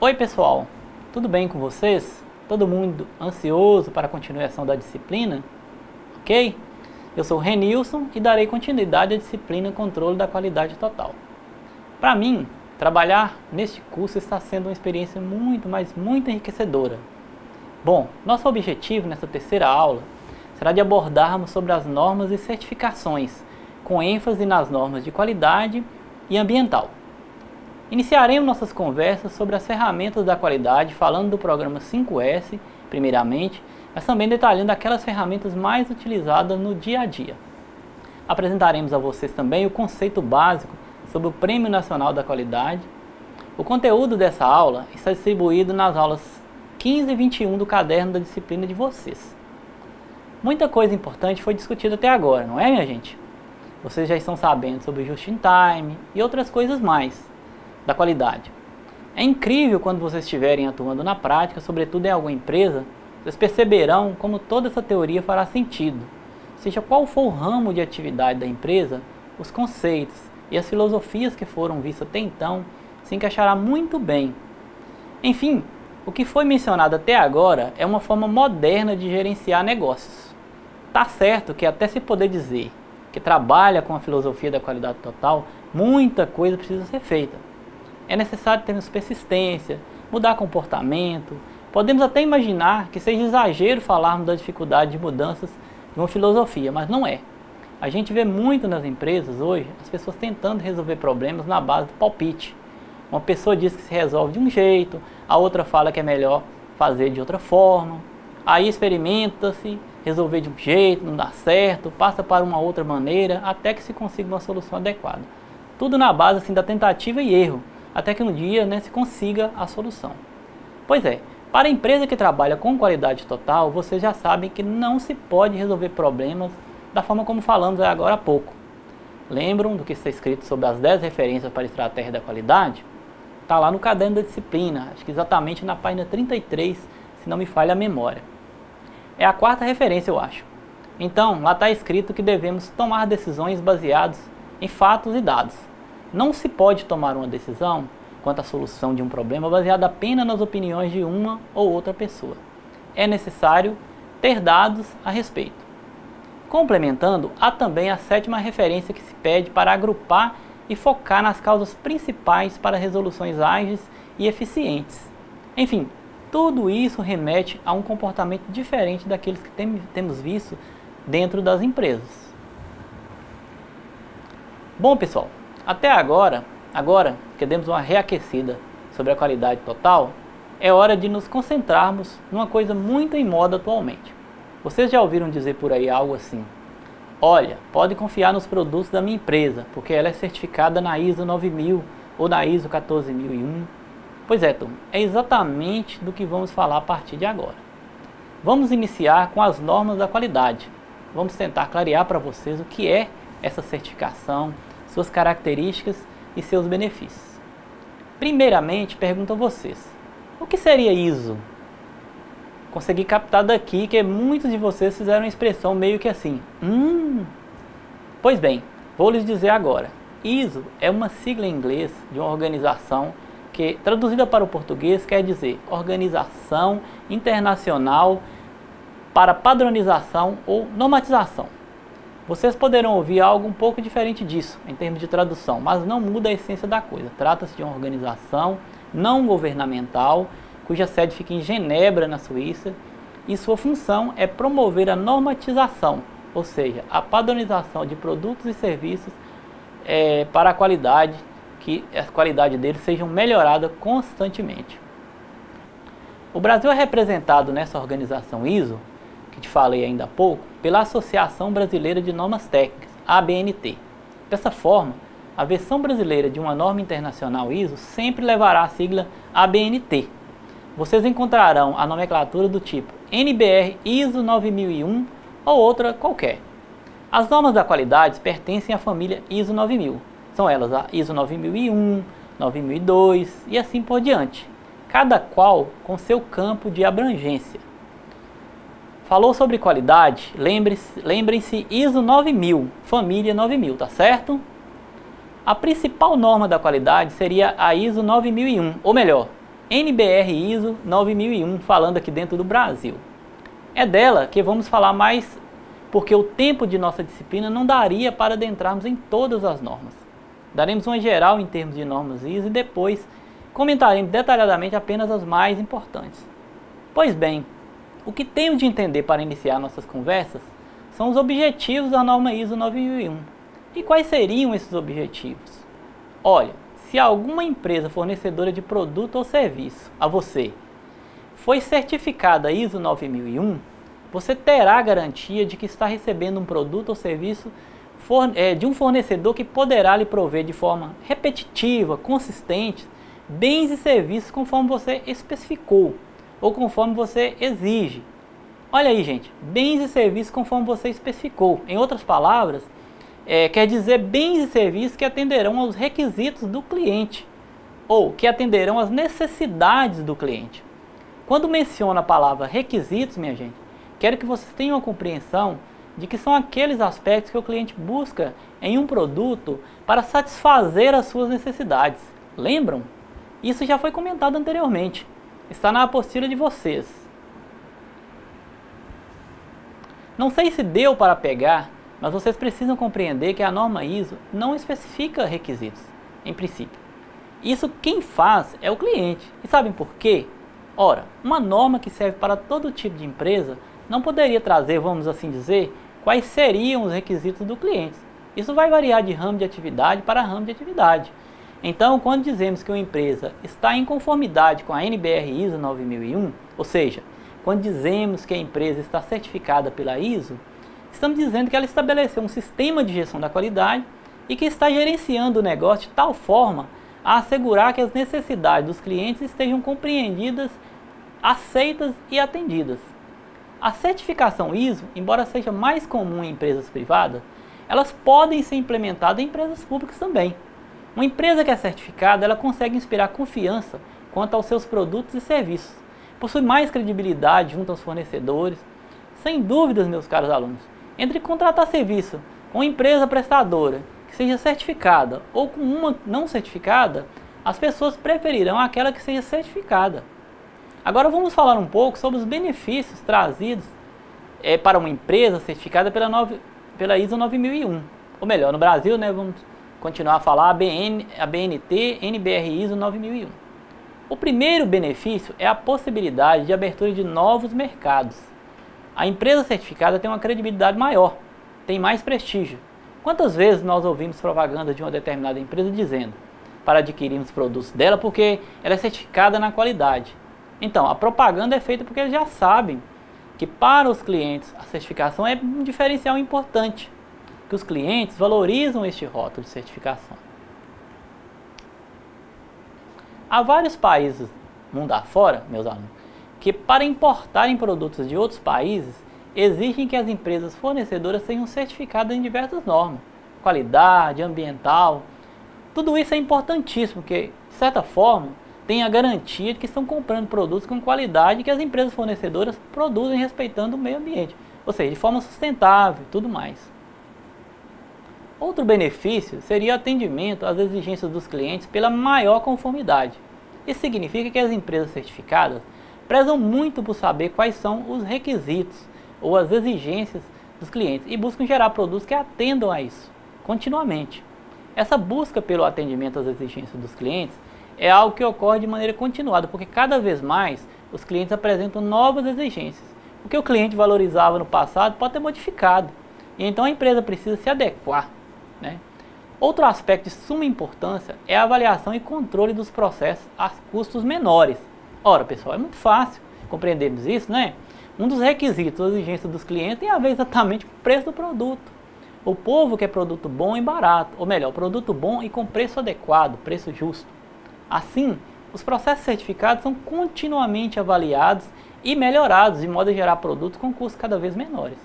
Oi pessoal, tudo bem com vocês? Todo mundo ansioso para a continuação da disciplina? Ok? Eu sou o Renilson e darei continuidade à disciplina Controle da Qualidade Total. Para mim, trabalhar neste curso está sendo uma experiência muito enriquecedora. Bom, nosso objetivo nessa terceira aula será de abordarmos sobre as normas e certificações, com ênfase nas normas de qualidade e ambiental. Iniciaremos nossas conversas sobre as ferramentas da qualidade, falando do programa 5S, primeiramente, mas também detalhando aquelas ferramentas mais utilizadas no dia a dia. Apresentaremos a vocês também o conceito básico sobre o Prêmio Nacional da Qualidade. O conteúdo dessa aula está distribuído nas aulas 15 e 21 do caderno da disciplina de vocês. Muita coisa importante foi discutida até agora, não é, minha gente? Vocês já estão sabendo sobre o Just-in-Time e outras coisas mais da qualidade. É incrível quando vocês estiverem atuando na prática, sobretudo em alguma empresa, vocês perceberão como toda essa teoria fará sentido. Seja qual for o ramo de atividade da empresa, os conceitos e as filosofias que foram vistas até então se encaixará muito bem. Enfim, o que foi mencionado até agora é uma forma moderna de gerenciar negócios. Tá certo que até se poder dizer que trabalha com a filosofia da qualidade total, muita coisa precisa ser feita. É necessário termos persistência, mudar comportamento. Podemos até imaginar que seja exagero falarmos da dificuldade de mudanças de uma filosofia, mas não é. A gente vê muito nas empresas hoje as pessoas tentando resolver problemas na base do palpite. Uma pessoa diz que se resolve de um jeito, a outra fala que é melhor fazer de outra forma. Aí experimenta-se resolver de um jeito, não dá certo, passa para uma outra maneira, até que se consiga uma solução adequada. Tudo na base assim, da tentativa e erro, até que um dia se consiga a solução. Pois é, para a empresa que trabalha com qualidade total, vocês já sabem que não se pode resolver problemas da forma como falamos agora há pouco. Lembram do que está escrito sobre as 10 referências para a estratégia da qualidade? Está lá no caderno da disciplina, acho que exatamente na página 33, se não me falha a memória. É a quarta referência, eu acho. Então, lá está escrito que devemos tomar decisões baseadas em fatos e dados. Não se pode tomar uma decisão quanto à solução de um problema baseada apenas nas opiniões de uma ou outra pessoa. É necessário ter dados a respeito. Complementando, há também a sétima referência que se pede para agrupar e focar nas causas principais para resoluções ágeis e eficientes. Enfim, tudo isso remete a um comportamento diferente daqueles que temos visto dentro das empresas. Bom, pessoal, até agora que demos uma reaquecida sobre a qualidade total, é hora de nos concentrarmos numa coisa muito em moda atualmente. Vocês já ouviram dizer por aí algo assim: olha, pode confiar nos produtos da minha empresa, porque ela é certificada na ISO 9000 ou na ISO 14001. Pois é, turma, é exatamente do que vamos falar a partir de agora. Vamos iniciar com as normas da qualidade. Vamos tentar clarear para vocês o que é essa certificação, suas características e seus benefícios. Primeiramente, pergunto a vocês: o que seria ISO? Consegui captar daqui que muitos de vocês fizeram uma expressão meio que assim, Pois bem, vou lhes dizer agora. ISO é uma sigla em inglês de uma organização que, traduzida para o português, quer dizer Organização Internacional para Padronização ou Normatização. Vocês poderão ouvir algo um pouco diferente disso, em termos de tradução, mas não muda a essência da coisa. Trata-se de uma organização não governamental, cuja sede fica em Genebra, na Suíça, e sua função é promover a normatização, ou seja, a padronização de produtos e serviços para a qualidade, que a qualidade deles seja melhorada constantemente. O Brasil é representado nessa organização ISO, que te falei ainda há pouco, pela Associação Brasileira de Normas Técnicas, ABNT. Dessa forma, a versão brasileira de uma norma internacional ISO sempre levará a sigla ABNT. Vocês encontrarão a nomenclatura do tipo NBR ISO 9001 ou outra qualquer. As normas da qualidade pertencem à família ISO 9000. São elas a ISO 9001, 9002 e assim por diante, cada qual com seu campo de abrangência. Falou sobre qualidade, lembrem-se ISO 9000, família 9000, tá certo? A principal norma da qualidade seria a ISO 9001, ou melhor, NBR ISO 9001, falando aqui dentro do Brasil. É dela que vamos falar mais, porque o tempo de nossa disciplina não daria para adentrarmos em todas as normas. Daremos uma geral em termos de normas ISO e depois comentaremos detalhadamente apenas as mais importantes. Pois bem, o que temos de entender para iniciar nossas conversas são os objetivos da norma ISO 9001. E quais seriam esses objetivos? Olha, se alguma empresa fornecedora de produto ou serviço a você foi certificada ISO 9001, você terá a garantia de que está recebendo um produto ou serviço de um fornecedor que poderá lhe prover de forma repetitiva, consistente, bens e serviços conforme você especificou ou conforme você exige. Olha aí, gente, bens e serviços conforme você especificou. Em outras palavras, quer dizer bens e serviços que atenderão aos requisitos do cliente ou que atenderão às necessidades do cliente. Quando menciona a palavra requisitos, minha gente, quero que vocês tenham a compreensão de que são aqueles aspectos que o cliente busca em um produto para satisfazer as suas necessidades. Lembram? Isso já foi comentado anteriormente. Está na apostila de vocês. Não sei se deu para pegar, mas vocês precisam compreender que a norma ISO não especifica requisitos, em princípio. Isso quem faz é o cliente. E sabem por quê? Ora, uma norma que serve para todo tipo de empresa não poderia trazer, vamos assim dizer, quais seriam os requisitos do cliente. Isso vai variar de ramo de atividade para ramo de atividade. Então, quando dizemos que uma empresa está em conformidade com a NBR ISO 9001, ou seja, quando dizemos que a empresa está certificada pela ISO, estamos dizendo que ela estabeleceu um sistema de gestão da qualidade e que está gerenciando o negócio de tal forma a assegurar que as necessidades dos clientes estejam compreendidas, aceitas e atendidas. A certificação ISO, embora seja mais comum em empresas privadas, elas podem ser implementadas em empresas públicas também. Uma empresa que é certificada, ela consegue inspirar confiança quanto aos seus produtos e serviços. Possui mais credibilidade junto aos fornecedores. Sem dúvidas, meus caros alunos, entre contratar serviço com uma empresa prestadora que seja certificada ou com uma não certificada, as pessoas preferirão aquela que seja certificada. Agora vamos falar um pouco sobre os benefícios trazidos para uma empresa certificada pela ISO 9001. Ou melhor, no Brasil, né, vamos continuar a falar a BNT NBR ISO 9001. O primeiro benefício é a possibilidade de abertura de novos mercados. A empresa certificada tem uma credibilidade maior, tem mais prestígio. Quantas vezes nós ouvimos propaganda de uma determinada empresa dizendo para adquirirmos produtos dela porque ela é certificada na qualidade? Então, a propaganda é feita porque eles já sabem que para os clientes a certificação é um diferencial importante, que os clientes valorizam este rótulo de certificação. Há vários países, mundo afora, meus alunos, que para importarem produtos de outros países, exigem que as empresas fornecedoras sejam certificadas em diversas normas, qualidade, ambiental. Tudo isso é importantíssimo, porque, de certa forma, tem a garantia de que estão comprando produtos com qualidade que as empresas fornecedoras produzem respeitando o meio ambiente, ou seja, de forma sustentável e tudo mais. Outro benefício seria o atendimento às exigências dos clientes pela maior conformidade. Isso significa que as empresas certificadas prezam muito por saber quais são os requisitos ou as exigências dos clientes e buscam gerar produtos que atendam a isso continuamente. Essa busca pelo atendimento às exigências dos clientes é algo que ocorre de maneira continuada, porque cada vez mais os clientes apresentam novas exigências. O que o cliente valorizava no passado pode ter modificado, e então a empresa precisa se adequar, né? Outro aspecto de suma importância é a avaliação e controle dos processos a custos menores. Ora, pessoal, é muito fácil compreendermos isso, né? Um dos requisitos ou exigências dos clientes tem a ver exatamente com o preço do produto. O povo quer produto bom e barato, ou melhor, produto bom e com preço adequado, preço justo. Assim, os processos certificados são continuamente avaliados e melhorados de modo a gerar produtos com custos cada vez menores.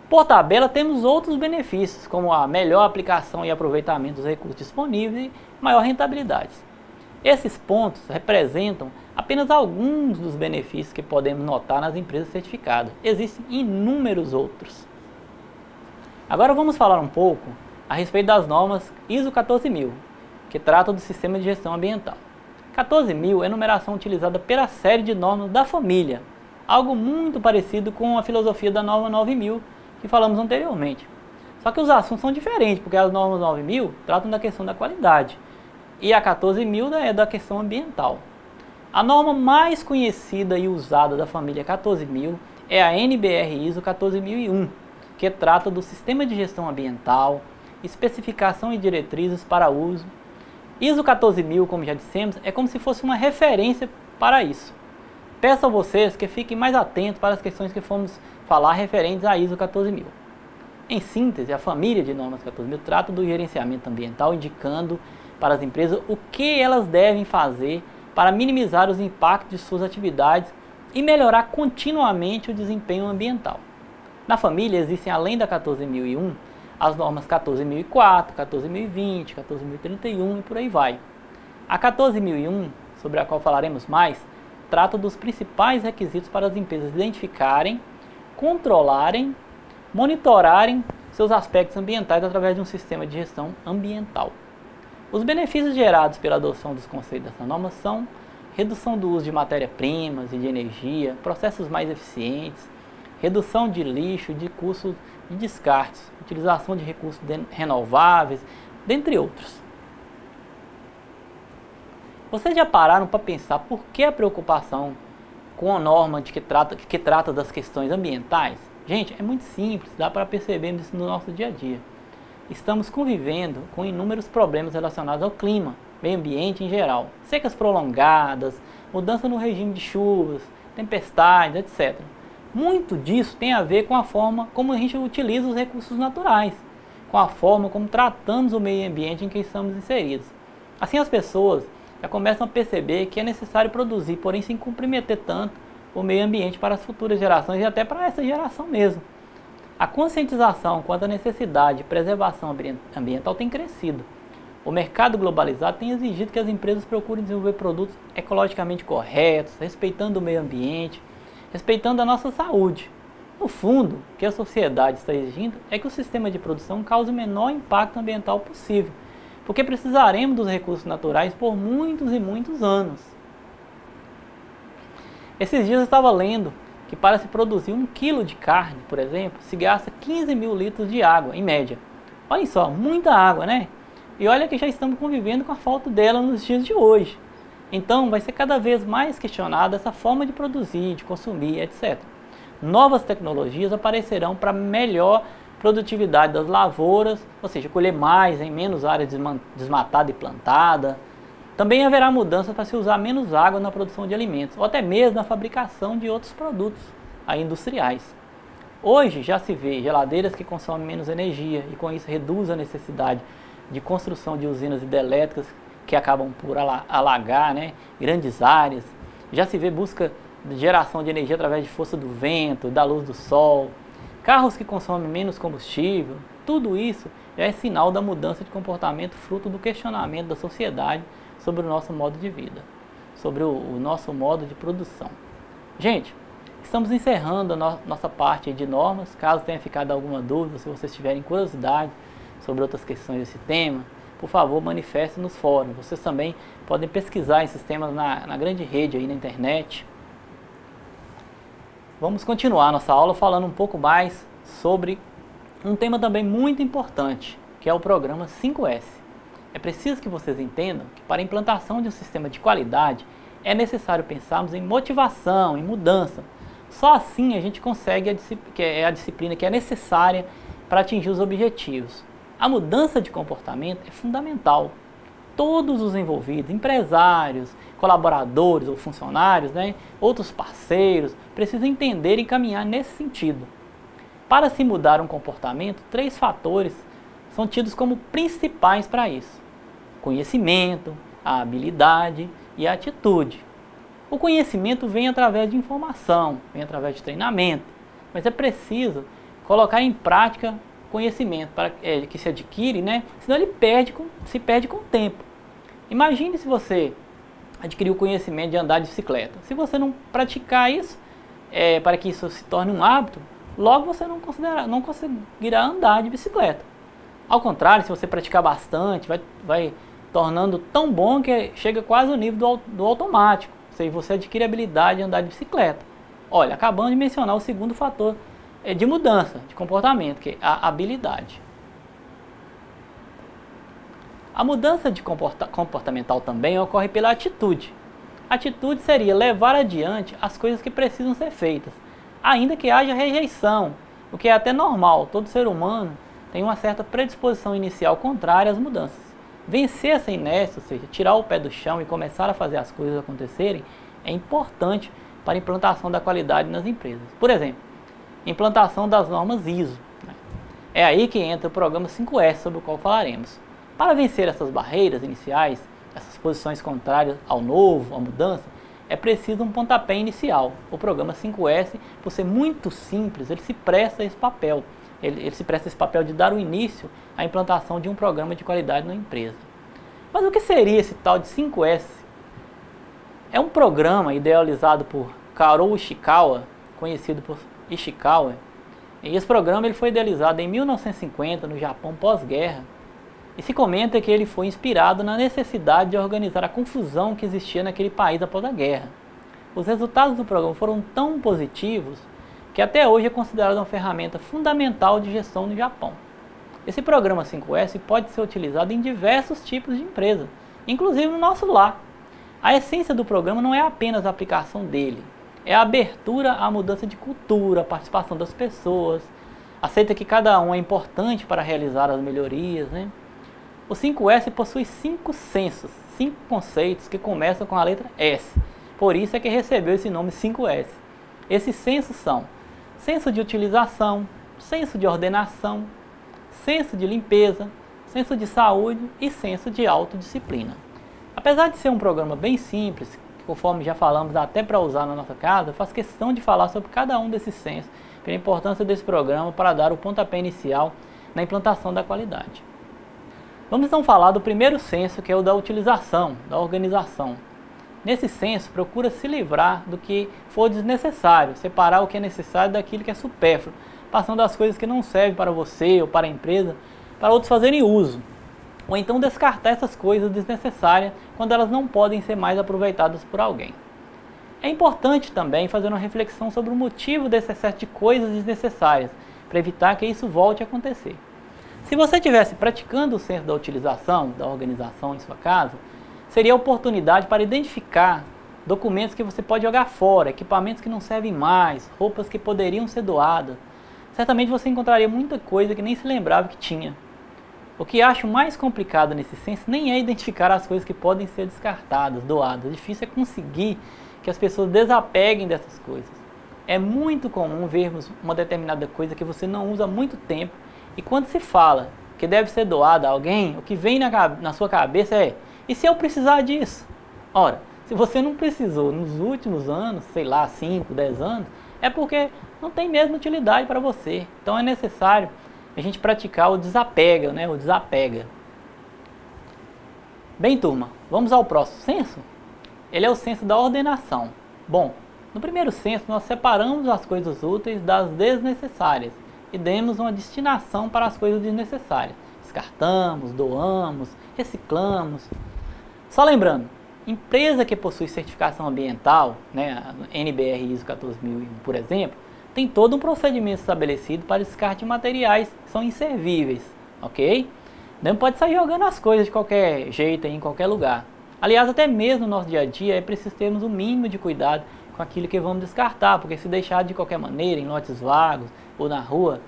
Por tabela, temos outros benefícios, como a melhor aplicação e aproveitamento dos recursos disponíveis e maior rentabilidade. Esses pontos representam apenas alguns dos benefícios que podemos notar nas empresas certificadas. Existem inúmeros outros. Agora vamos falar um pouco a respeito das normas ISO 14000, que tratam do sistema de gestão ambiental. 14.000 é a numeração utilizada pela série de normas da família, algo muito parecido com a filosofia da norma 9.000 que falamos anteriormente. Só que os assuntos são diferentes, porque as normas 9.000 tratam da questão da qualidade e a 14.000 é da questão ambiental. A norma mais conhecida e usada da família 14.000 é a NBR ISO 14.001, que trata do sistema de gestão ambiental, especificação e diretrizes para uso. ISO 14.000, como já dissemos, é como se fosse uma referência para isso. Peço a vocês que fiquem mais atentos para as questões que fomos falar referentes a ISO 14.000. Em síntese, a família de normas 14.000 trata do gerenciamento ambiental, indicando para as empresas o que elas devem fazer para minimizar os impactos de suas atividades e melhorar continuamente o desempenho ambiental. Na família existem, além da 14.001, as normas 14.004, 14.020, 14.031 e por aí vai. A 14.001, sobre a qual falaremos mais, trata dos principais requisitos para as empresas identificarem, controlarem, monitorarem seus aspectos ambientais através de um sistema de gestão ambiental. Os benefícios gerados pela adoção dos conceitos dessa norma são redução do uso de matéria-primas e de energia, processos mais eficientes, redução de lixo, de custos de descartes, utilização de recursos renováveis, dentre outros. Vocês já pararam para pensar por que a preocupação com a norma que trata das questões ambientais? Gente, é muito simples, dá para perceber isso no nosso dia a dia. Estamos convivendo com inúmeros problemas relacionados ao clima, meio ambiente em geral, secas prolongadas, mudança no regime de chuvas, tempestades, etc. Muito disso tem a ver com a forma como a gente utiliza os recursos naturais, com a forma como tratamos o meio ambiente em que estamos inseridos. Assim as pessoas já começam a perceber que é necessário produzir, porém sem comprometer tanto o meio ambiente para as futuras gerações e até para essa geração mesmo. A conscientização quanto à necessidade de preservação ambiental tem crescido. O mercado globalizado tem exigido que as empresas procurem desenvolver produtos ecologicamente corretos, respeitando o meio ambiente, respeitando a nossa saúde. No fundo, o que a sociedade está exigindo é que o sistema de produção cause o menor impacto ambiental possível, porque precisaremos dos recursos naturais por muitos e muitos anos. Esses dias eu estava lendo que para se produzir 1 quilo de carne, por exemplo, se gasta 15.000 litros de água, em média. Olha só, muita água, né? E olha que já estamos convivendo com a falta dela nos dias de hoje. Então vai ser cada vez mais questionada essa forma de produzir, de consumir, etc. Novas tecnologias aparecerão para melhor produtividade das lavouras, ou seja, colher mais em menos área desmatada e plantada. Também haverá mudança para se usar menos água na produção de alimentos, ou até mesmo na fabricação de outros produtos industriais. Hoje já se vê geladeiras que consomem menos energia e com isso reduz a necessidade de construção de usinas hidrelétricas que acabam por alagar, né, grandes áreas. Já se vê busca de geração de energia através de força do vento, da luz do sol, carros que consomem menos combustível. Tudo isso já é sinal da mudança de comportamento fruto do questionamento da sociedade sobre o nosso modo de vida, sobre o nosso modo de produção. Gente, estamos encerrando a nossa parte de normas. Caso tenha ficado alguma dúvida, se vocês tiverem curiosidade sobre outras questões desse tema, por favor, manifeste nos fóruns. Vocês também podem pesquisar esses temas na grande rede aí na internet. Vamos continuar nossa aula falando um pouco mais sobre um tema também muito importante, que é o programa 5S. É preciso que vocês entendam que para a implantação de um sistema de qualidade é necessário pensarmos em motivação, em mudança. Só assim a gente consegue a disciplina que é necessária para atingir os objetivos. A mudança de comportamento é fundamental. Todos os envolvidos, empresários, colaboradores ou funcionários, né, outros parceiros, precisam entender e caminhar nesse sentido. Para se mudar um comportamento, 3 fatores são tidos como principais para isso: conhecimento, a habilidade e a atitude. O conhecimento vem através de informação, vem através de treinamento, mas é preciso colocar em prática conhecimento para que se adquire, né? Senão ele se perde com o tempo. Imagine se você adquiriu o conhecimento de andar de bicicleta. Se você não praticar isso, para que isso se torne um hábito, logo você não conseguirá andar de bicicleta. Ao contrário, se você praticar bastante, vai tornando tão bom que chega quase ao nível do automático, ou seja, você adquire a habilidade de andar de bicicleta. Olha, acabamos de mencionar o segundo fator de mudança de comportamento, que é a habilidade. A mudança de comportamental também ocorre pela atitude. A atitude seria levar adiante as coisas que precisam ser feitas, ainda que haja rejeição, o que é até normal. Todo ser humano tem uma certa predisposição inicial contrária às mudanças. Vencer essa inércia, ou seja, tirar o pé do chão e começar a fazer as coisas acontecerem, é importante para a implantação da qualidade nas empresas. Por exemplo, implantação das normas ISO. É aí que entra o programa 5S, sobre o qual falaremos. Para vencer essas barreiras iniciais, essas posições contrárias ao novo, à mudança, é preciso um pontapé inicial. O programa 5S, por ser muito simples, ele se presta a esse papel. Ele se presta esse papel de dar o início à implantação de um programa de qualidade na empresa. Mas o que seria esse tal de 5S? É um programa idealizado por Karou Ishikawa, conhecido por Ishikawa. E esse programa ele foi idealizado em 1950 no Japão pós-guerra. E se comenta que ele foi inspirado na necessidade de organizar a confusão que existia naquele país após a guerra. Os resultados do programa foram tão positivos que até hoje é considerado uma ferramenta fundamental de gestão no Japão. Esse programa 5S pode ser utilizado em diversos tipos de empresa, inclusive no nosso lar. A essência do programa não é apenas a aplicação dele, é a abertura à mudança de cultura, a participação das pessoas, aceita que cada um é importante para realizar as melhorias, né? O 5S possui 5 sensos, 5 conceitos que começam com a letra S. Por isso é que recebeu esse nome 5S. Esses sensos são senso de utilização, senso de ordenação, senso de limpeza, senso de saúde e senso de autodisciplina. Apesar de ser um programa bem simples, conforme já falamos, dá até para usar na nossa casa, eu faço questão de falar sobre cada um desses sensos, pela importância desse programa para dar o pontapé inicial na implantação da qualidade. Vamos então falar do primeiro senso, que é o da utilização, da organização. Nesse senso, procura se livrar do que for desnecessário, separar o que é necessário daquilo que é supérfluo, passando as coisas que não servem para você ou para a empresa, para outros fazerem uso. Ou então descartar essas coisas desnecessárias quando elas não podem ser mais aproveitadas por alguém. É importante também fazer uma reflexão sobre o motivo desse excesso de coisas desnecessárias, para evitar que isso volte a acontecer. Se você estivesse praticando o senso da utilização, da organização em sua casa, seria a oportunidade para identificar documentos que você pode jogar fora, equipamentos que não servem mais, roupas que poderiam ser doadas. Certamente você encontraria muita coisa que nem se lembrava que tinha. O que acho mais complicado nesse senso nem é identificar as coisas que podem ser descartadas, doadas. O difícil é conseguir que as pessoas desapeguem dessas coisas. É muito comum vermos uma determinada coisa que você não usa há muito tempo e quando se fala que deve ser doada a alguém, o que vem na sua cabeça é: e se eu precisar disso? Ora, se você não precisou nos últimos anos, sei lá, 5, 10 anos, é porque não tem mesmo utilidade para você. Então é necessário a gente praticar o desapega, né? O desapega. Bem, turma, vamos ao próximo senso? Ele é o senso da ordenação. Bom, no primeiro senso nós separamos as coisas úteis das desnecessárias e demos uma destinação para as coisas desnecessárias. Descartamos, doamos, reciclamos. Só lembrando, empresa que possui certificação ambiental, né, a NBR ISO 14001, por exemplo, tem todo um procedimento estabelecido para descarte de materiais que são inservíveis, ok? Não pode sair jogando as coisas de qualquer jeito aí, em qualquer lugar. Aliás, até mesmo no nosso dia a dia é preciso termos um mínimo de cuidado com aquilo que vamos descartar, porque se deixar de qualquer maneira, em lotes vagos ou na rua,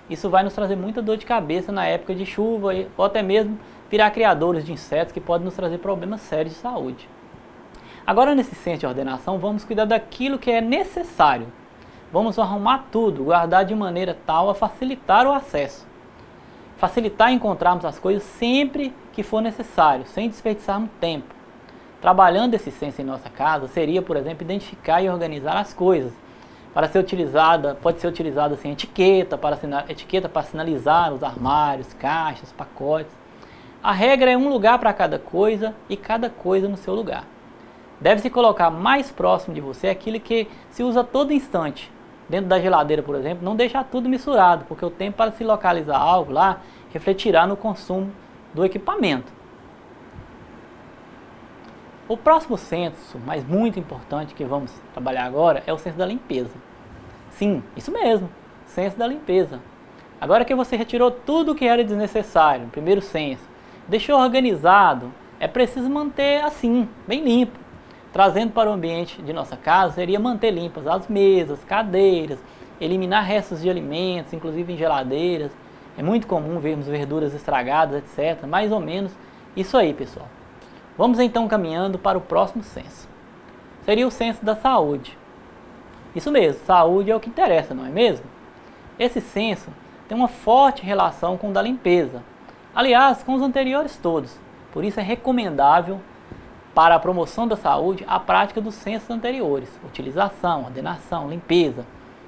isso vai nos trazer muita dor de cabeça na época de chuva ou até mesmo virar criadores de insetos que podem nos trazer problemas sérios de saúde. Agora, nesse senso de ordenação, vamos cuidar daquilo que é necessário. Vamos arrumar tudo, guardar de maneira tal a facilitar o acesso. Facilitar encontrarmos as coisas sempre que for necessário, sem desperdiçarmos tempo. Trabalhando esse senso em nossa casa, seria, por exemplo, identificar e organizar as coisas. Para ser utilizada, pode ser utilizada assim, etiqueta para sinalizar os armários, caixas, pacotes. A regra é um lugar para cada coisa e cada coisa no seu lugar. Deve-se colocar mais próximo de você aquilo que se usa a todo instante. Dentro da geladeira, por exemplo, não deixar tudo misturado, porque o tempo para se localizar algo lá refletirá no consumo do equipamento. O próximo senso, mas muito importante que vamos trabalhar agora, é o senso da limpeza. Sim, isso mesmo, senso da limpeza. Agora que você retirou tudo o que era desnecessário, no primeiro senso, deixou organizado, é preciso manter assim, bem limpo. Trazendo para o ambiente de nossa casa, seria manter limpas as mesas, cadeiras, eliminar restos de alimentos, inclusive em geladeiras. É muito comum vermos verduras estragadas, etc. Mais ou menos isso aí, pessoal. Vamos então caminhando para o próximo senso. Seria o senso da saúde. Isso mesmo, saúde é o que interessa, não é mesmo? Esse senso tem uma forte relação com o da limpeza. Aliás, com os anteriores todos. Por isso é recomendável para a promoção da saúde a prática dos sensos anteriores. Utilização, ordenação, limpeza.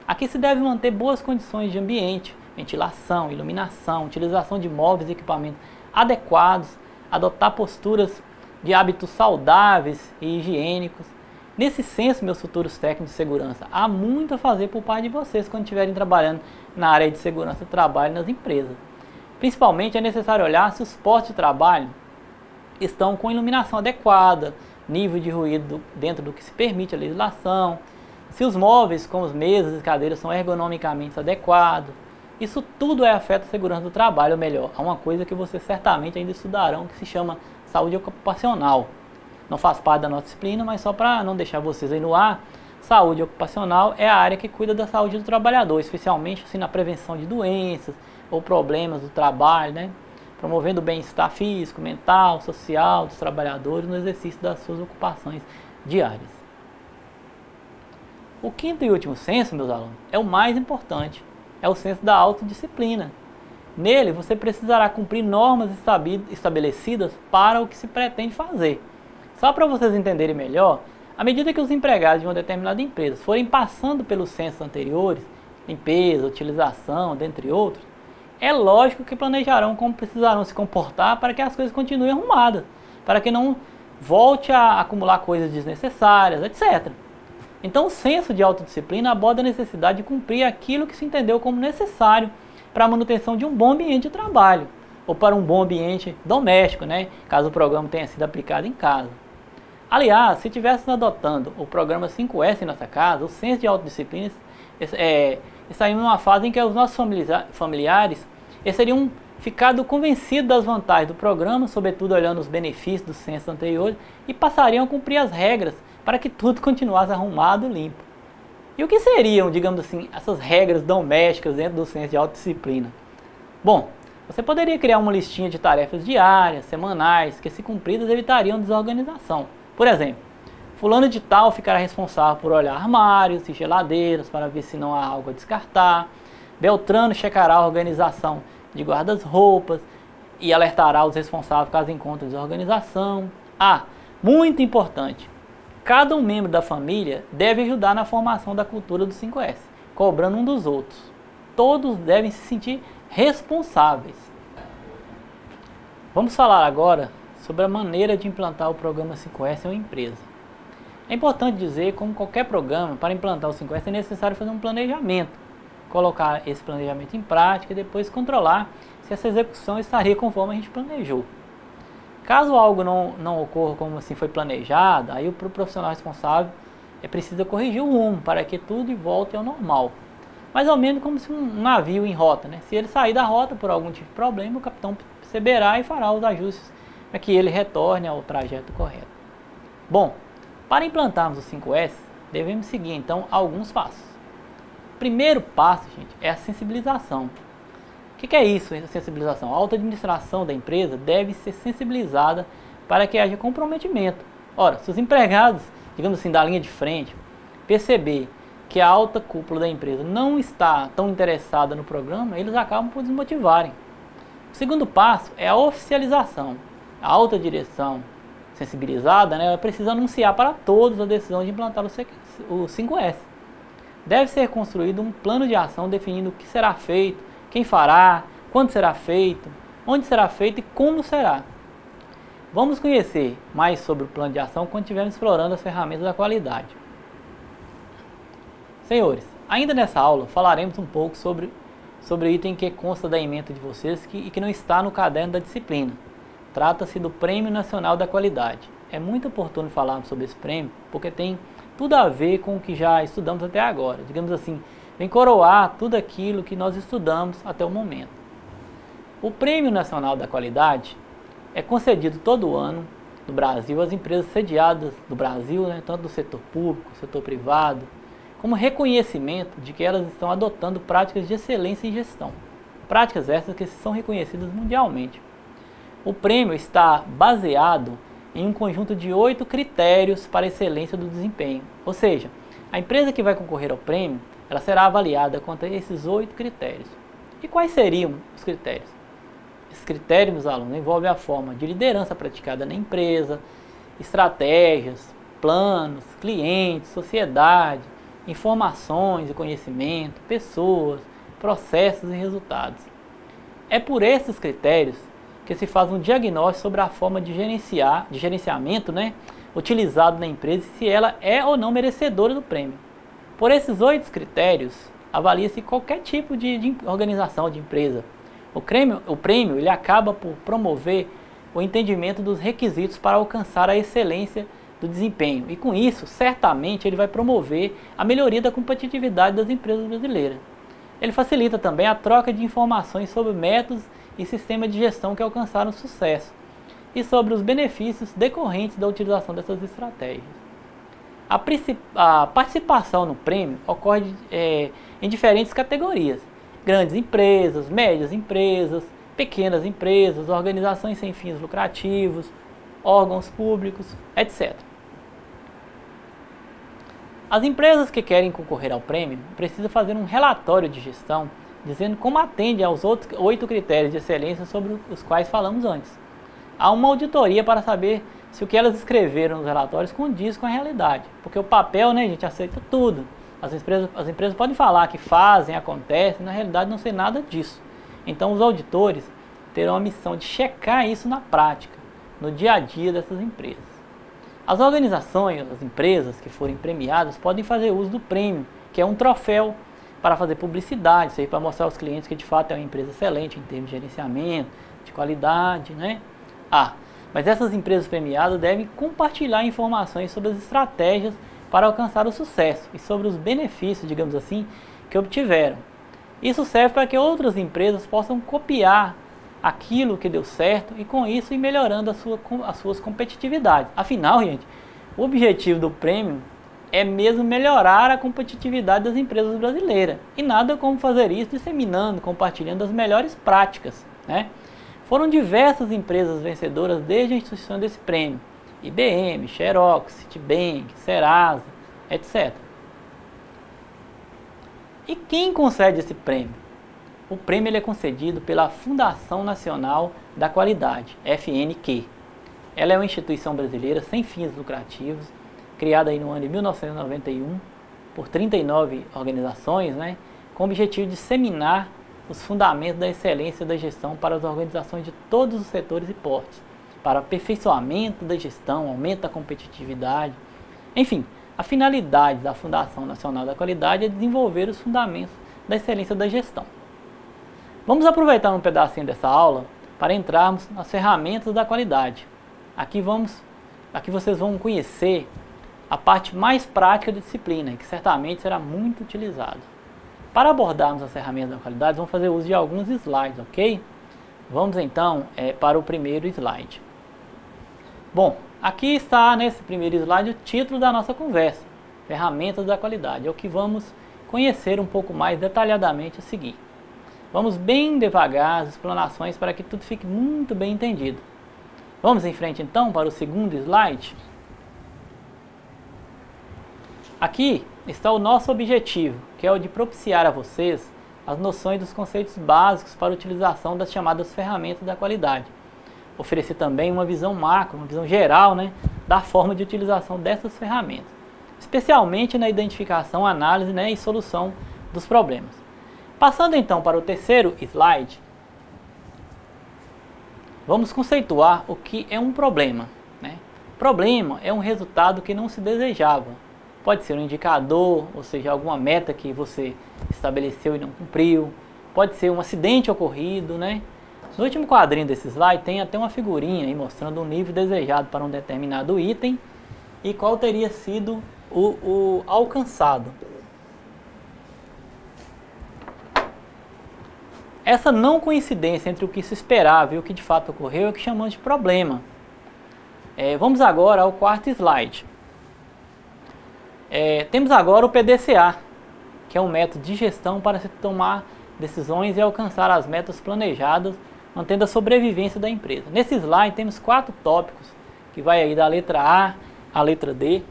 Aqui se deve manter boas condições de ambiente, ventilação, iluminação, utilização de móveis e equipamentos adequados, adotar posturas de hábitos saudáveis e higiênicos. Nesse senso, meus futuros técnicos de segurança, há muito a fazer por parte de vocês quando estiverem trabalhando na área de segurança do trabalho nas empresas. Principalmente é necessário olhar se os postos de trabalho estão com iluminação adequada, nível de ruído dentro do que se permite a legislação, se os móveis, como as mesas e cadeiras, são ergonomicamente adequados. Isso tudo afeta a segurança do trabalho, ou melhor, há uma coisa que vocês certamente ainda estudarão que se chama saúde ocupacional. Não faz parte da nossa disciplina, mas só para não deixar vocês aí no ar, saúde ocupacional é a área que cuida da saúde do trabalhador, especialmente assim, na prevenção de doenças ou problemas do trabalho, né? Promovendo o bem-estar físico, mental, social dos trabalhadores no exercício das suas ocupações diárias. O quinto e último senso, meus alunos, é o mais importante, é o senso da autodisciplina. Nele, você precisará cumprir normas estabelecidas para o que se pretende fazer. Só para vocês entenderem melhor, à medida que os empregados de uma determinada empresa forem passando pelos sensos anteriores, limpeza, utilização, dentre outros, é lógico que planejarão como precisarão se comportar para que as coisas continuem arrumadas, para que não volte a acumular coisas desnecessárias, etc. Então, o senso de autodisciplina aborda a necessidade de cumprir aquilo que se entendeu como necessário para a manutenção de um bom ambiente de trabalho, ou para um bom ambiente doméstico, né? Caso o programa tenha sido aplicado em casa. Aliás, se estivéssemos adotando o programa 5S em nossa casa, o senso de autodisciplina estaríamos numa fase em que os nossos familiares teriam ficado convencidos das vantagens do programa, sobretudo olhando os benefícios do senso anterior, e passariam a cumprir as regras para que tudo continuasse arrumado e limpo. E o que seriam, digamos assim, essas regras domésticas dentro do senso de autodisciplina? Bom, você poderia criar uma listinha de tarefas diárias, semanais, que se cumpridas evitariam desorganização. Por exemplo, fulano de tal ficará responsável por olhar armários e geladeiras para ver se não há algo a descartar. Beltrano checará a organização de guarda-roupas e alertará os responsáveis caso encontre desorganização. Muito importante, cada um membro da família deve ajudar na formação da cultura do 5S, cobrando um dos outros. Todos devem se sentir responsáveis. Vamos falar agora sobre a maneira de implantar o programa 5S em uma empresa. É importante dizer, como qualquer programa, para implantar o 5S é necessário fazer um planejamento, colocar esse planejamento em prática e depois controlar se essa execução estaria conforme a gente planejou. Caso algo não ocorra como assim foi planejado, aí o profissional responsável é preciso corrigir o rumo para que tudo volte ao normal. Mais ou menos como se um navio em rota, né? Se ele sair da rota por algum tipo de problema, o capitão perceberá e fará os ajustes para que ele retorne ao trajeto correto. Bom, para implantarmos o 5S, devemos seguir então alguns passos. O primeiro passo, gente, é a sensibilização. O que é isso, a sensibilização? A alta administração da empresa deve ser sensibilizada para que haja comprometimento. Ora, se os empregados, digamos assim, da linha de frente, perceber que a alta cúpula da empresa não está tão interessada no programa, eles acabam por desmotivarem. O segundo passo é a oficialização. A alta direção sensibilizada, né, ela precisa anunciar para todos a decisão de implantar o 5S. Deve ser construído um plano de ação definindo o que será feito, quem fará, quando será feito, onde será feito e como será. Vamos conhecer mais sobre o plano de ação quando estivermos explorando as ferramentas da qualidade. Senhores, ainda nessa aula falaremos um pouco sobre o item que consta da ementa de vocês e que não está no caderno da disciplina. Trata-se do Prêmio Nacional da Qualidade. é muito oportuno falarmos sobre esse prêmio, porque tem tudo a ver com o que já estudamos até agora. Digamos assim, vem coroar tudo aquilo que nós estudamos até o momento. O Prêmio Nacional da Qualidade é concedido todo ano no Brasil às empresas sediadas do Brasil, né, tanto do setor público, setor privado, como reconhecimento de que elas estão adotando práticas de excelência em gestão. Práticas essas que são reconhecidas mundialmente. O prêmio está baseado em um conjunto de 8 critérios para a excelência do desempenho. Ou seja, a empresa que vai concorrer ao prêmio, ela será avaliada contra esses 8 critérios. E quais seriam os critérios? Esses critérios, meus alunos, envolvem a forma de liderança praticada na empresa, estratégias, planos, clientes, sociedade, informações e conhecimento, pessoas, processos e resultados. É por esses critérios que se faz um diagnóstico sobre a forma de gerenciamento, né, utilizado na empresa e se ela é ou não merecedora do prêmio. Por esses 8 critérios, avalia-se qualquer tipo de organização, de empresa. O prêmio ele acaba por promover o entendimento dos requisitos para alcançar a excelência do desempenho. E com isso, certamente, ele vai promover a melhoria da competitividade das empresas brasileiras. Ele facilita também a troca de informações sobre métodos e sistemas de gestão que alcançaram sucesso e sobre os benefícios decorrentes da utilização dessas estratégias. A participação no prêmio ocorre em diferentes categorias: grandes empresas, médias empresas, pequenas empresas, organizações sem fins lucrativos, órgãos públicos, etc. As empresas que querem concorrer ao prêmio precisam fazer um relatório de gestão dizendo como atende aos outros 8 critérios de excelência sobre os quais falamos antes. Há uma auditoria para saber se o que elas escreveram nos relatórios condiz com a realidade, porque o papel, né, a gente aceita tudo. As empresas podem falar que fazem, acontece, na realidade não sei nada disso. Então os auditores terão a missão de checar isso na prática, no dia a dia dessas empresas. As organizações, as empresas que forem premiadas podem fazer uso do prêmio, que é um troféu para fazer publicidade, isso aí para mostrar aos clientes que de fato é uma empresa excelente em termos de gerenciamento, de qualidade, né? Mas essas empresas premiadas devem compartilhar informações sobre as estratégias para alcançar o sucesso e sobre os benefícios, digamos assim, que obtiveram. Isso serve para que outras empresas possam copiar aquilo que deu certo e com isso ir melhorando as suas competitividades. Afinal, gente, o objetivo do prêmio é mesmo melhorar a competitividade das empresas brasileiras. E nada como fazer isso disseminando, compartilhando as melhores práticas, né? Foram diversas empresas vencedoras desde a instituição desse prêmio: IBM, Xerox, Citibank, Serasa, etc. E quem concede esse prêmio? O prêmio ele é concedido pela Fundação Nacional da Qualidade, FNQ. Ela é uma instituição brasileira sem fins lucrativos, criada aí no ano de 1991 por 39 organizações, né, com o objetivo de disseminar os fundamentos da excelência da gestão para as organizações de todos os setores e portes, para aperfeiçoamento da gestão, aumento da competitividade. Enfim, a finalidade da Fundação Nacional da Qualidade é desenvolver os fundamentos da excelência da gestão. Vamos aproveitar um pedacinho dessa aula para entrarmos nas ferramentas da qualidade. Aqui vocês vão conhecer a parte mais prática da disciplina, que certamente será muito utilizada. Para abordarmos as ferramentas da qualidade, vamos fazer uso de alguns slides, ok? Vamos então para o primeiro slide. Bom, aqui está nesse primeiro slide o título da nossa conversa: Ferramentas da Qualidade. É o que vamos conhecer um pouco mais detalhadamente a seguir. Vamos bem devagar as explanações para que tudo fique muito bem entendido. Vamos em frente então para o segundo slide. Aqui está o nosso objetivo, que é o de propiciar a vocês as noções dos conceitos básicos para a utilização das chamadas ferramentas da qualidade. Oferecer também uma visão macro, uma visão geral, né, da forma de utilização dessas ferramentas, especialmente na identificação, análise, né, e solução dos problemas. Passando então para o terceiro slide, vamos conceituar o que é um problema, né? Problema é um resultado que não se desejava. Pode ser um indicador, ou seja, alguma meta que você estabeleceu e não cumpriu. Pode ser um acidente ocorrido, né? No último quadrinho desse slide tem até uma figurinha aí mostrando o nível desejado para um determinado item e qual teria sido o alcançado. Essa não coincidência entre o que se esperava e o que de fato ocorreu é o que chamamos de problema. Vamos agora ao quarto slide. Temos agora o PDCA, que é um método de gestão para se tomar decisões e alcançar as metas planejadas, mantendo a sobrevivência da empresa. Nesse slide temos 4 tópicos, que vai aí da letra A à letra D.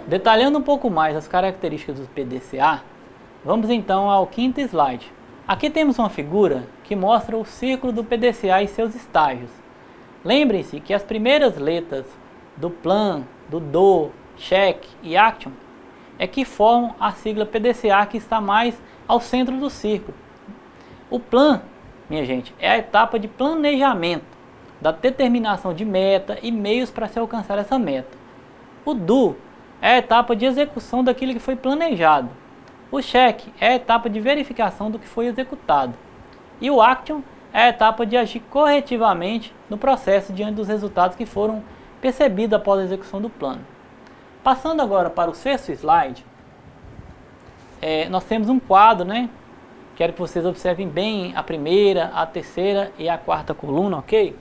Detalhando um pouco mais as características do PDCA, vamos então ao quinto slide. Aqui temos uma figura que mostra o ciclo do PDCA e seus estágios. Lembrem-se que as primeiras letras do plan, do do, check e action é que formam a sigla PDCA, que está mais ao centro do círculo. O plan, minha gente, é a etapa de planejamento, da determinação de meta e meios para se alcançar essa meta. O do é a etapa de execução daquilo que foi planejado. O check é a etapa de verificação do que foi executado. E o action é a etapa de agir corretivamente no processo diante dos resultados que foram percebidos após a execução do plano. Passando agora para o sexto slide, nós temos um quadro, né? Quero que vocês observem bem a primeira, a terceira e a quarta coluna, ok?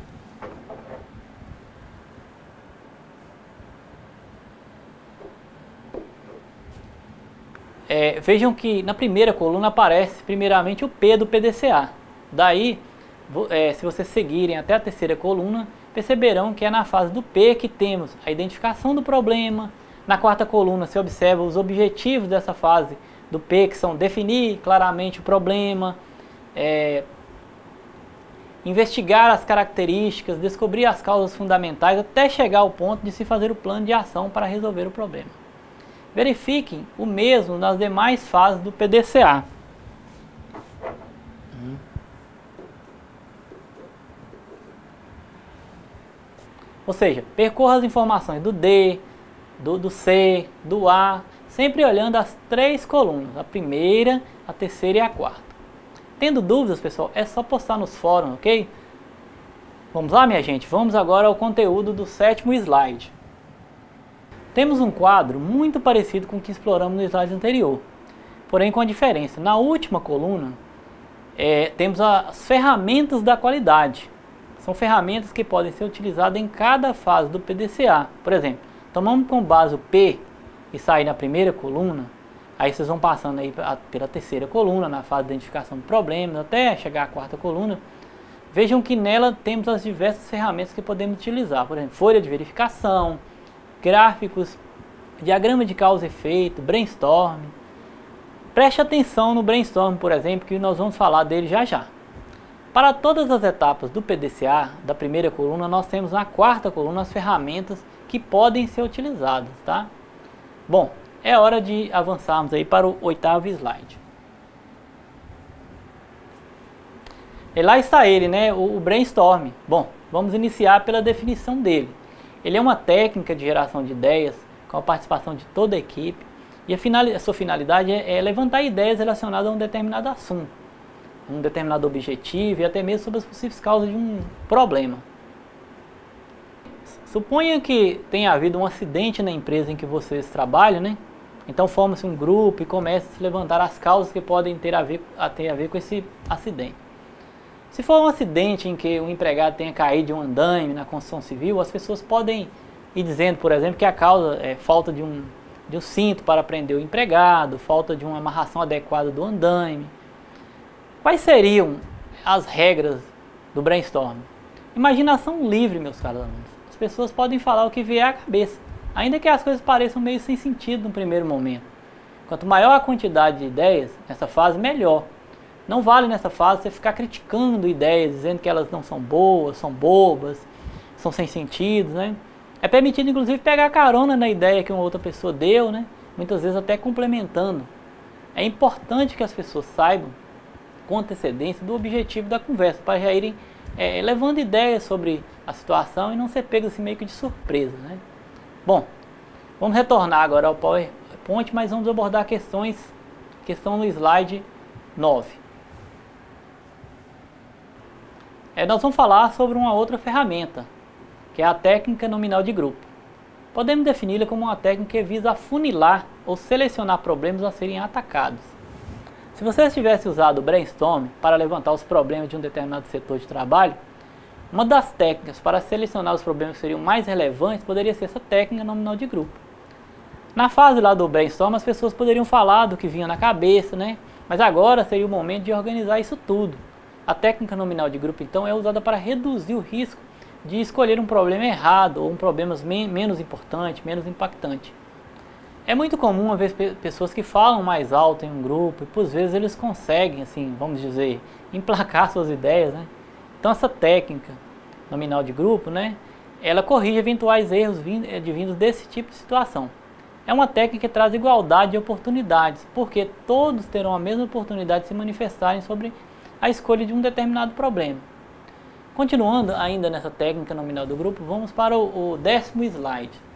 Vejam que na primeira coluna aparece primeiramente o P do PDCA. Daí, se vocês seguirem até a terceira coluna, perceberão que é na fase do P que temos a identificação do problema. Na quarta coluna se observa os objetivos dessa fase do P, que são definir claramente o problema, investigar as características, descobrir as causas fundamentais, até chegar ao ponto de se fazer o plano de ação para resolver o problema. Verifiquem o mesmo nas demais fases do PDCA. Ou seja, percorra as informações do D, do C, do A, sempre olhando as 3 colunas, a primeira, a terceira e a quarta. Tendo dúvidas, pessoal, é só postar nos fóruns, ok? Vamos lá, minha gente? Vamos agora ao conteúdo do 7º slide. Temos um quadro muito parecido com o que exploramos no slide anterior, porém com a diferença. Na última coluna, temos as ferramentas da qualidade. São ferramentas que podem ser utilizadas em cada fase do PDCA. Por exemplo, tomamos como base o P e sair na primeira coluna, aí vocês vão passando aí pela terceira coluna, na fase de identificação de problemas, até chegar à quarta coluna. Vejam que nela temos as diversas ferramentas que podemos utilizar. Por exemplo, folha de verificação, gráficos, diagrama de causa e efeito, brainstorm. Preste atenção no brainstorm, por exemplo, que nós vamos falar dele já já. Para todas as etapas do PDCA, da primeira coluna, nós temos na quarta coluna as ferramentas que podem ser utilizadas, tá? Bom, é hora de avançarmos aí para o 8º slide. E lá está ele, né? O brainstorm. Bom, vamos iniciar pela definição dele. Ele é uma técnica de geração de ideias com a participação de toda a equipe e a sua finalidade é levantar ideias relacionadas a um determinado assunto, um determinado objetivo e até mesmo sobre as possíveis causas de um problema. Suponha que tenha havido um acidente na empresa em que vocês trabalham, né? Então forma-se um grupo e começa a se levantar as causas que podem ter a ver com esse acidente. Se for um acidente em que o empregado tenha caído de um andaime na construção civil, as pessoas podem ir dizendo, por exemplo, que a causa é falta de um cinto para prender o empregado, falta de uma amarração adequada do andaime. Quais seriam as regras do brainstorm? Imaginação livre, meus caros alunos. As pessoas podem falar o que vier à cabeça, ainda que as coisas pareçam meio sem sentido no primeiro momento. Quanto maior a quantidade de ideias nessa fase, melhor. Não vale nessa fase você ficar criticando ideias, dizendo que elas não são boas, são bobas, são sem sentido, né? É permitido, inclusive, pegar carona na ideia que uma outra pessoa deu, né? Muitas vezes até complementando. É importante que as pessoas saibam, com antecedência, do objetivo da conversa, para já irem levando ideias sobre a situação e não ser pego assim meio que de surpresa, né? Bom, vamos retornar agora ponte, mas vamos abordar questão no slide 9. Nós vamos falar sobre uma outra ferramenta, que é a técnica nominal de grupo. Podemos defini-la como uma técnica que visa afunilar ou selecionar problemas a serem atacados. Se você tivesse usado o brainstorm para levantar os problemas de um determinado setor de trabalho, uma das técnicas para selecionar os problemas que seriam mais relevantes poderia ser essa técnica nominal de grupo. Na fase lá do brainstorm, as pessoas poderiam falar do que vinha na cabeça, né? Mas agora seria o momento de organizar isso tudo. A técnica nominal de grupo, então, é usada para reduzir o risco de escolher um problema errado ou um problema menos importante, menos impactante. É muito comum haver pessoas que falam mais alto em um grupo e, por vezes, eles conseguem, assim, vamos dizer, emplacar suas ideias, né? Então, essa técnica nominal de grupo, né, ela corrige eventuais erros vindos desse tipo de situação. É uma técnica que traz igualdade de oportunidades, porque todos terão a mesma oportunidade de se manifestarem sobre a escolha de um determinado problema. Continuando ainda nessa técnica nominal do grupo, vamos para o 10º slide.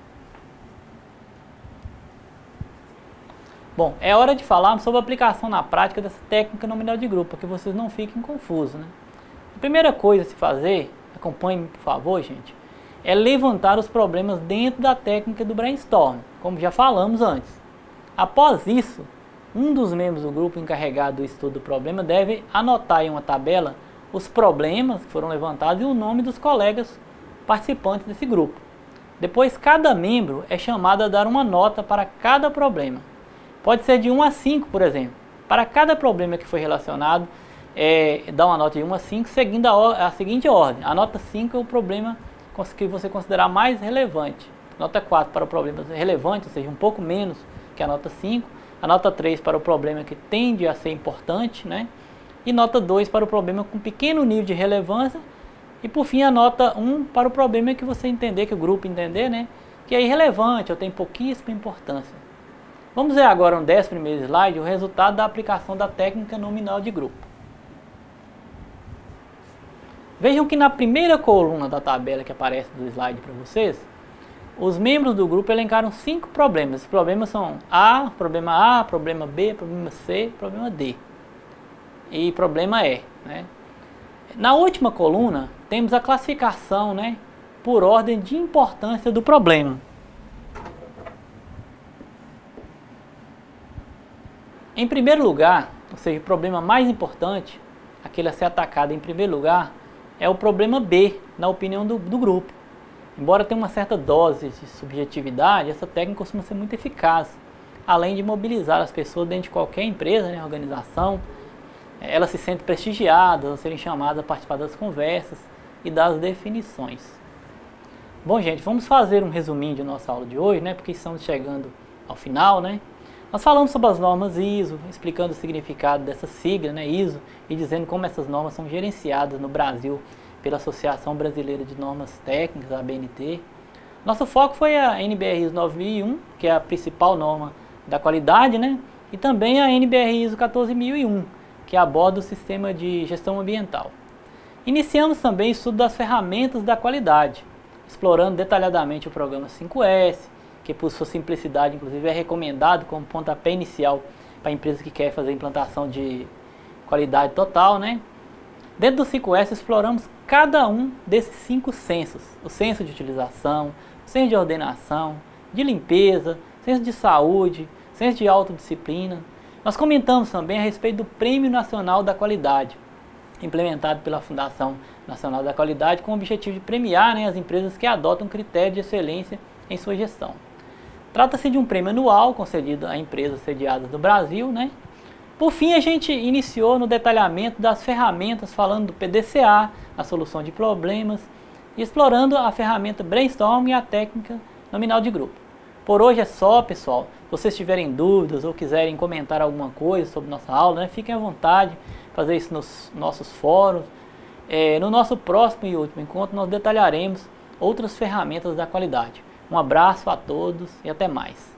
Bom, é hora de falarmos sobre a aplicação na prática dessa técnica nominal de grupo, para que vocês não fiquem confusos, né? A primeira coisa a se fazer, acompanhe-me por favor, gente, é levantar os problemas dentro da técnica do brainstorm, como já falamos antes. Após isso, um dos membros do grupo encarregado do estudo do problema deve anotar em uma tabela os problemas que foram levantados e o nome dos colegas participantes desse grupo. Depois, cada membro é chamado a dar uma nota para cada problema. Pode ser de 1 a 5, por exemplo. Para cada problema que foi relacionado, dá uma nota de 1 a 5, seguindo a seguinte ordem. A nota 5 é o problema que você considerar mais relevante. Nota 4 para o problema relevante, ou seja, um pouco menos que a nota 5. A nota 3 para o problema que tende a ser importante, né? E nota 2 para o problema com pequeno nível de relevância. E por fim a nota 1 para o problema que você entender, que o grupo entender, né? Que é irrelevante ou tem pouquíssima importância. Vamos ver agora no 11º slide o resultado da aplicação da técnica nominal de grupo. Vejam que na primeira coluna da tabela que aparece do slide para vocês, os membros do grupo elencaram 5 problemas. Os problemas são problema B, problema C, problema D. E problema E, né? Na última coluna, temos a classificação, né, por ordem de importância do problema. Em primeiro lugar, ou seja, o problema mais importante, aquele a ser atacado em primeiro lugar, é o problema B, na opinião do grupo. Embora tenha uma certa dose de subjetividade, essa técnica costuma ser muito eficaz, além de mobilizar as pessoas dentro de qualquer empresa, né, organização. Elas se sentem prestigiadas ao serem chamadas a participar das conversas e das definições. Bom, gente, vamos fazer um resuminho de nossa aula de hoje, né, porque estamos chegando ao final, né? Nós falamos sobre as normas ISO, explicando o significado dessa sigla, né, ISO, e dizendo como essas normas são gerenciadas no Brasil pela Associação Brasileira de Normas Técnicas, a ABNT. Nosso foco foi a NBR ISO 9001, que é a principal norma da qualidade, né, e também a NBR ISO 14001, que aborda o sistema de gestão ambiental. Iniciamos também o estudo das ferramentas da qualidade, explorando detalhadamente o programa 5S, que por sua simplicidade, inclusive, é recomendado como pontapé inicial para a empresa que quer fazer a implantação de qualidade total, né? Dentro do 5S, exploramos cada um desses 5 censos. O censo de utilização, o censo de ordenação, de limpeza, censo de saúde, censo de autodisciplina. Nós comentamos também a respeito do Prêmio Nacional da Qualidade, implementado pela Fundação Nacional da Qualidade com o objetivo de premiar, né, as empresas que adotam critérios de excelência em sua gestão. Trata-se de um prêmio anual concedido a empresas sediadas no Brasil, né? Por fim, a gente iniciou no detalhamento das ferramentas, falando do PDCA, a solução de problemas, e explorando a ferramenta Brainstorm e a técnica nominal de grupo. Por hoje é só, pessoal. Se vocês tiverem dúvidas ou quiserem comentar alguma coisa sobre nossa aula, né, fiquem à vontade de fazer isso nos nossos fóruns. No nosso próximo e último encontro, nós detalharemos outras ferramentas da qualidade. Um abraço a todos e até mais.